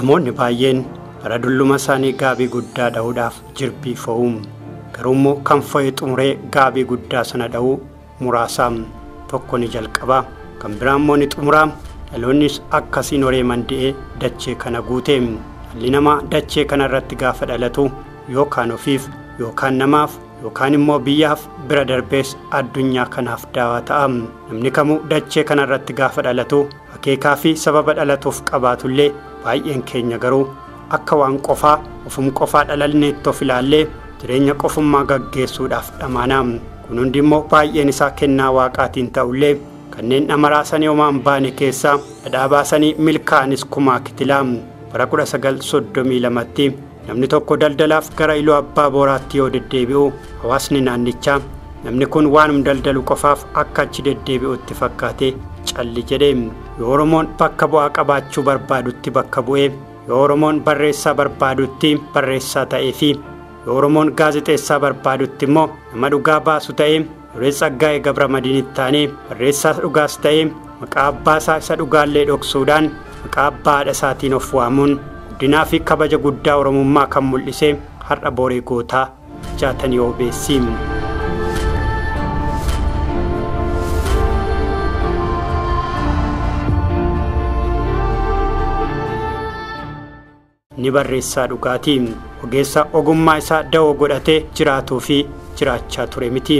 namoonni baay'een bara dulluma isaanii gaabii guddaa dha'uudhaaf jirbii fo'u. Garuu kan fo'ee xumuree gaabii guddaa sana dha'u muraasa. Tokko ni jalqaba, kan biraan immoo ni xumura. Dhaloonnis akkasiin horee mandi'ee dachee kana guute. Dhalli namaa dachee kana irratti gaafa dhalatu yookaan ofiif yookaan namaaf yookaan immoo biyyaaf bira darbees addunyaa kanaaf daawaa ta'a. Namni kamuu dachee kana irratti gaafa dhalatu akeekaa fi sababa dhalatuuf qabaatullee baay'een keenya garuu akka waan qofaa ofum qofaa dhalalneetti of ilaallee jireenya qofummaa gaggeessuudhaaf dhamaana. Kun hundi immoo baay'een isaa kennaa waaqaatiin ta'ullee kanneen dhamaraasanii homaan baane keessaa dhadhaa baasanii milkaa'anis kumaa kitilaa. Bara 1932tti namni tokko daldalaaf gara Iluu Abbaa Booraatti yoo deddeebi'u hawaasni naannichaa namni kun waanum daldalu qofaaf akka achi deddeebi'utti fakkaate calli jedhe. Yoo Oromoon bakka bu'aa qabaachuu barbaadutti bakka bu'ee, yoo Oromoon barreessaa barbaadutti barreessaa ta'ee fi yoo Oromoon gaazexeessaa barbaadutti immoo nama dhugaa baasu ta'ee Duree Tsaggaayee Gabramadiinitti taanee barreessaa dhugaas ta'ee maqaa abbaasaa isa dhugaallee dhoksuudhaan maqaa abbaa haadha isaatiin of waamuun guddinaa fi kabaja guddaa Oromummaa kan mul'ise har'a Booree Gootaa jaatanii obeessi. Ni barreessaa dhugaatii, ogeessa ogummaa isaa da'oo godhatee jiraatuu fi jiraachaa ture miti.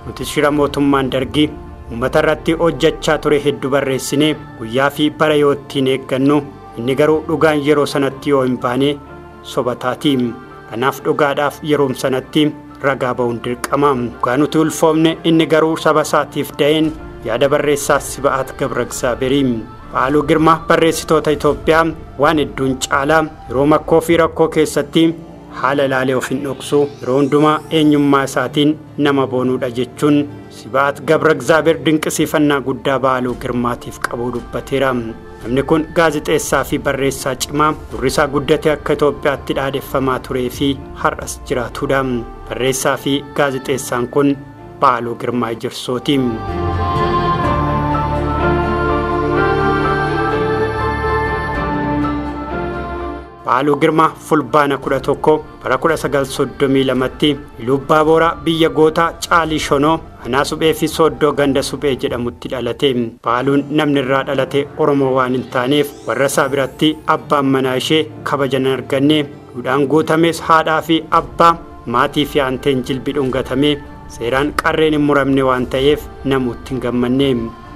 Nuti shira mootummaan Dargii uummata irratti hojjechaa ture hedduu barreessinee guyyaa fi bara yoo ittiin eeggannu, inni garuu dhugaan yeroo sanatti yoo hin baane sobataati. Kanaaf dhugaadhaaf yeroo sanatti ragaa ba'uun dirqama. Dhugaa nuti ulfoomne inni garuu saba isaatiif da'een yaada barreessaa Siba'aat Gabragzaaberii. Ba'aaluu Girmaa barreessitoota Itoophiyaa waan hedduun caalaa yeroo makkoo fi rakkoo keessatti haala ilaalee of hin dhoksu, yeroo hundumaa eenyummaa isaatiin nama boonuudha jechuun Siba'aat Gabragzaaber dinqisiifannaa guddaa Ba'aaluu Girmaatiif qabu dubbateera. Namni kun gaazexeessaa fi barreessaa cimaa gurri isaa guddatee akka Itoophiyaatti dhaadeffamaa turee fi har'as jiraatudha. Barreessaa fi gaazexeessaan kun Ba'aaluu Girmaa Ejersooti. Ba'aaluu Girmaa fulbaana 11 bara 1932tti Iluu Abbaa Booraa biyya Gootaa Caalii Shonoo Anaa Suphee fi Sooddoo Ganda Suphee jedhamutti dhalate. Ba'aaluun namni irraa dhalate Oromoo waan hin taaneef warra isaa biratti abbaan manaa ishee kabajan arganne. Duudhaan guutames haadhaa fi abbaa maatii fi aanteen jilbi dhungatame seeraan qarreen hin muramne waan ta'eef namuutti hin gammanne.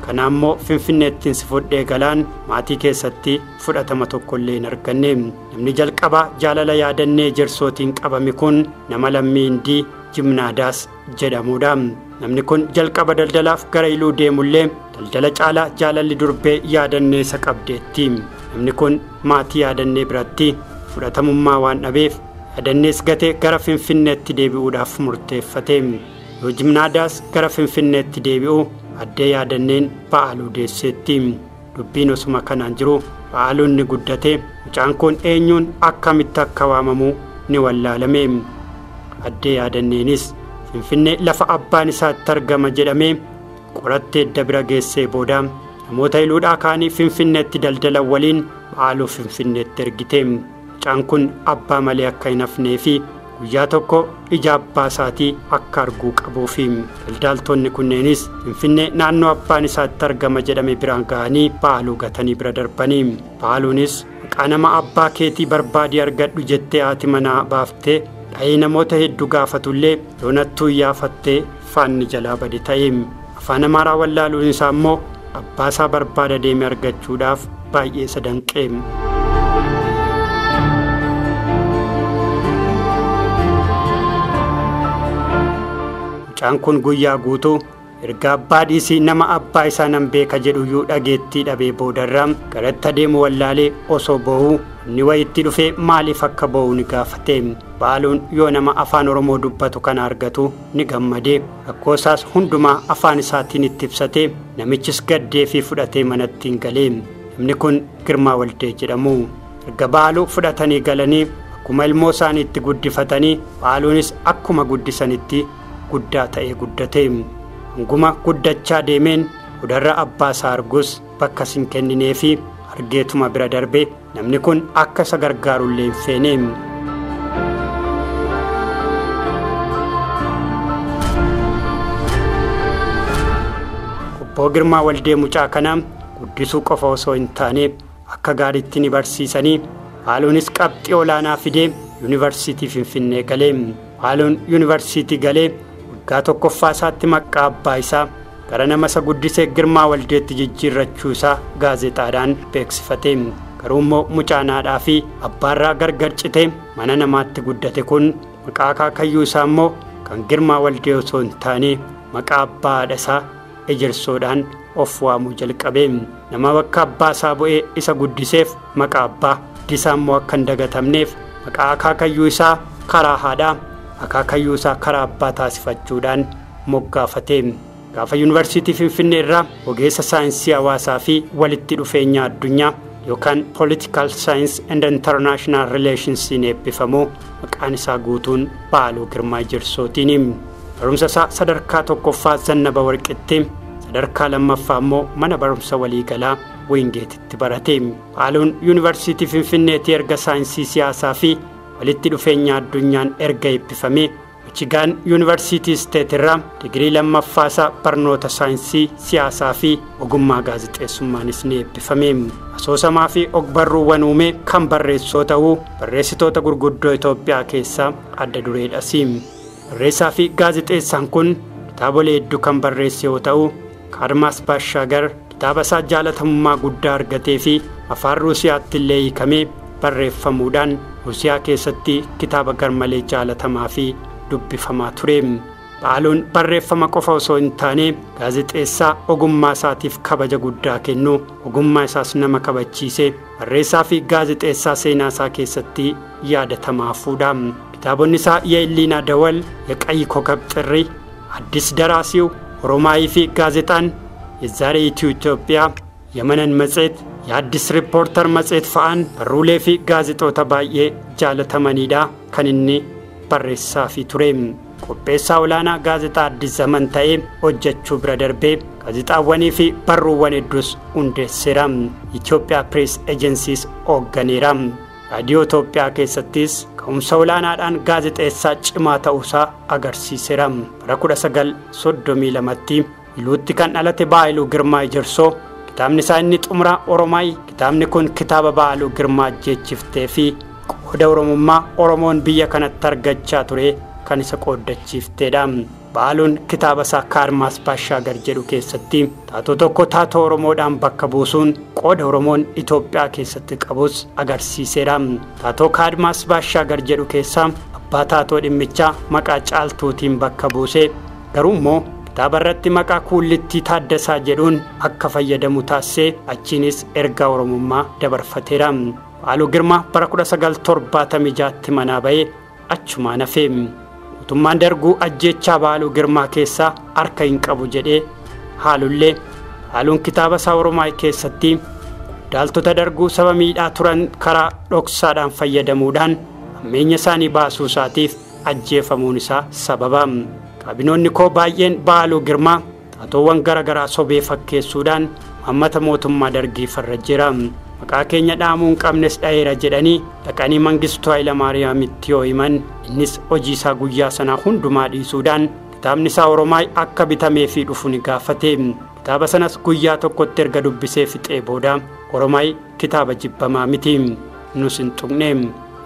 Kanaammoo Finfinneettiin si fudhee galaan maatii keessatti fudhatama tokkollee hin arganne. Namni jalqabaa jaalala yaadannee Ejersootiin qabame kun nama lammii Hindii Jimnaadaas jedhamudha. Namni kun jalqaba daldalaaf gara Iluu deemullee daldala caalaa jaalalli durbee yaadannee isa qabdeetti. Namni kun maatii yaadannee biratti fudhatamummaa waan dhabeef yaadannees gatee gara Finfinneetti deebi'uudhaaf murteeffate. Yoo Jimnaadaas gara Finfinneetti deebi'u addee yaadanneen Ba'aaluu deesseetti. Dubbiin osuma kanaan jiru Ba'aaluun ni guddate. Mucaan kun eenyuun akkamitti akka waamamu ni wallaalame. Addee yaadanneenis Finfinnee lafa abbaan isaatti argama jedhamee qorattee edda bira geessee booda namoota Iluudhaa kaanii Finfinneetti daldalan waliin Ba'aaluu Finfinneetti ergite. Mucaan kun abbaa malee akka hin hafnee fi guyyaa tokko ija abbaa isaatii akka arguu qabuufi. Daldaaltonni kunneenis Finfinnee naannoo abbaan isaatti argama jedhame biraan ga'anii Ba'aaluu gatanii bira darbanii. Ba'aaluunis maqaa nama abbaa keetii barbaadii argadhu jettee haati manaa baaftee dha'ee namoota hedduu gaafatullee yoonattuu iyyafattee faanni jalaa bade ta'e. Afaan Amaaraa wallaaluun isaa immoo abbaa isaa barbaada deeme argachuudhaaf baay'ee isa danqe. Mucaan kun guyyaa guutuu erga abbaa dhiisii nama abbaa isaa nan beeka jedhuyyuu dhageettii dhabee boodarraa garatti adeemu wallaalee osoo boo'uu inni wayitti dhufee maaliif akka boo'u ni gaafate. Ba'aaluun yoo nama afaan Oromoo dubbatu kana argatu ni gammadee rakkoo isaas hundumaa afaan isaatiin itti ibsate. Namichis gaddee fi fudhatee manatti hin galee. Namni kun Girmaa Waldee jedhamu. Erga Ba'aaluu fudhatanii galanii akkuma ilmoo isaaniitti guddifatanii Ba'aaluunis akkuma guddisanitti guddaa ta'ee guddate. Hanguma guddachaa deemeen hudarra abbaa isaa argus bakka sin kenninee fi argeetuma bira darbe namni kun akka isa gargaarullee hin feene. Obbo Girmaa Waldee mucaa kana guddisuu qofa osoo hin taane akka gaariitti ni barsiisanii haaluunis qabxii olaanaa fidee yuunivarsiitii Finfinnee galee. Haaluun yuunivarsiitii galee waggaa tokkoffaa isaatti maqaa abbaa isaa gara nama isa guddisee Girmaa Waldeetti jijjiirrachuu isaa gaazexaadhaan beeksifate. Garuu immoo mucaan haadhaa fi abbaarraa gargar citee mana namaatti guddate kun maqaa akaakayyuu isaa immoo kan Girmaa Waldee osoo hin taane maqaa abbaa haadha isaa ejersoodhaan of waamuu jalqabe. Nama bakka abbaa isaa bu'ee isa guddiseef maqaa abbaa isaa immoo akka hin dagatamneef maqaa akaakayyuu isaa karaa haadhaa akaakayyuu isaa karaa abbaa taasifachuudhaan moggaafate. Gaafa yuunivarsiitii Finfinnee irraa ogeessa saayinsii hawaasaa fi walitti dhufeenya addunyaa yookaan Political Science and International Relations eebbifamu maqaan isaa guutuun Baaluu Girmaa Ejersootiin. Barumsa isaa sadarkaa tokkoffaa Zannaba Warqitti sadarkaa lammaffaa immoo mana barumsa waliigalaa Wingeetitti barate. Baaluun yuunivarsiitii Finfinneetti erga saayinsii siyaasaa fi walitti dhufeenya addunyaan erga eebbifame Michigan University State irraa digirii lammaffaa isaa barnoota saayinsii siyaasaa fi ogummaa gaazexeessummaanis ni eebbifame. Asoosamaa fi ogbarruuwwan uume kan barreessoo ta'uu barreessitoota gurguddoo Itoophiyaa keessaa adda dureedhas. Barreessaa fi gaazexeessaan kun kitaabolee hedduu kan barreesse yoo ta'u Kaadmaas Baashaagar kitaaba isaa jaalatamummaa guddaa argatee fi afaan Ruusiyaatti illee hiikamee barreeffamuudhaan Ruusiyaa keessatti kitaaba garmalee jaalatamaa fi dubbifamaa ture. Baaluun barreeffama qofa osoo hin taane gaazexeessaa ogummaa isaatiif kabaja guddaa kennu ogummaa isaas nama kabachiise barreessaa fi gaazexeessaa seenaa isaa keessatti yaadatamaa fuudha. Kitaabonni isaa የህሊና ደወል የቀይ ኮከብ ጥሪ አዲስ ደራሲው ኦሮማይ ፊ ጋዜጣን የዛሬይቱ ኢትዮጵያ የመነን መጽሔት የአዲስ ሪፖርተር መጽሔት ፈአን በሩሌ ፊ ጋዜጦታ ባዬ ጃለተመኒዳ ከንኒ በሬሳ ፊ ቱሬም ቆጴሳ ወላና ጋዜጣ አዲስ ዘመን ታዬ ኦጀቹ ብረደርቤ ጋዜጣወኒ ፊ በሩወን ዱስ ኡንዴሴራም ኢትዮጵያ ፕሬስ ኤጀንሲስ ኦገኔራም ራዲዮ ኢትዮጵያ ኬሰቲስ ከኡምሰውላናዳን ጋዜጤሳ ጭማ ተውሳ አገርሲሴራም በረኩዳ ሰገል ሶዶሚ ለመቲ ይሉት ከን አለተ ባይሉ ግርማ ይጀርሶ kitabni isaa inni xumura Oromaay kitabni kun kitaaba Baaluu Girmaa jechiftee fi qooda Oromummaa Oromoon biyya kanatti argachaa ture kan isa qooddachiifteedha. Baaluun kitaaba isaa Kaadmaas Baashaagar jedhu keessatti taatoo tokko taatoo Oromoodhaan bakka buusuun qooda Oromoon Itoophiyaa keessatti qabus agarsiiseera. Taatoo Kaadmaas Baashaagar jedhu keessaa abbaa taatoo dhimmichaa maqaa caaltuutiin bakka buuse garuu immoo Tabarratti maqaa kuullitti Taaddasaa jedhuun akka fayyadamu taasise achiinis ergaa Oromummaa dabarfateera. Baaluu Girmaa bara 1976tti manaa ba'ee achumaan hafe. Mootummaan darguu ajjeechaa Baaluu Girmaa keessaa harka hin qabu jedhee haalullee Baaluun kitaaba isaa Oromaay keessatti daaltota darguu saba miidhaa turan karaa dhoksaadhaan fayyadamuudhaan hammeenya isaanii baasuu isaatiif ajjeefamuun isaa sababa. Kabinoonni koo baay'een Baaluu Girmaa taatoowwan garagaraa sobee fakkeessuudhaan hammata mootummaa dargii farra jira. Maqaa keenya dhaamuu hin qabnes dhaheera jedhanii dhaqanii Mangistuu Hayilamaariyaamitti yoo himan innis hojii isaa guyyaa sanaa hundumaa dhiisuudhaan kitaabni isaa Oromaay akka bitamee fi dhufu ni gaafate. Kitaaba sanas guyyaa tokkotti erga dubbisee fixee booda Oromaay kitaaba jibbamaa miti nus hin tuqne.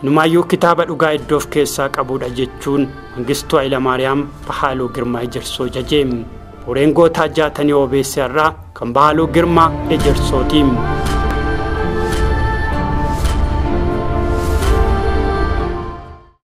Numaayyuu kitaaba dhugaa iddoof keessaa qabudha jechuun Mangistuu Hayilamaariyaam Baaluu Girmaa Ejersoo jaje. Boreen gootaa 60 obeessaa irraa kan Baaluu Girmaa Ejersootiin.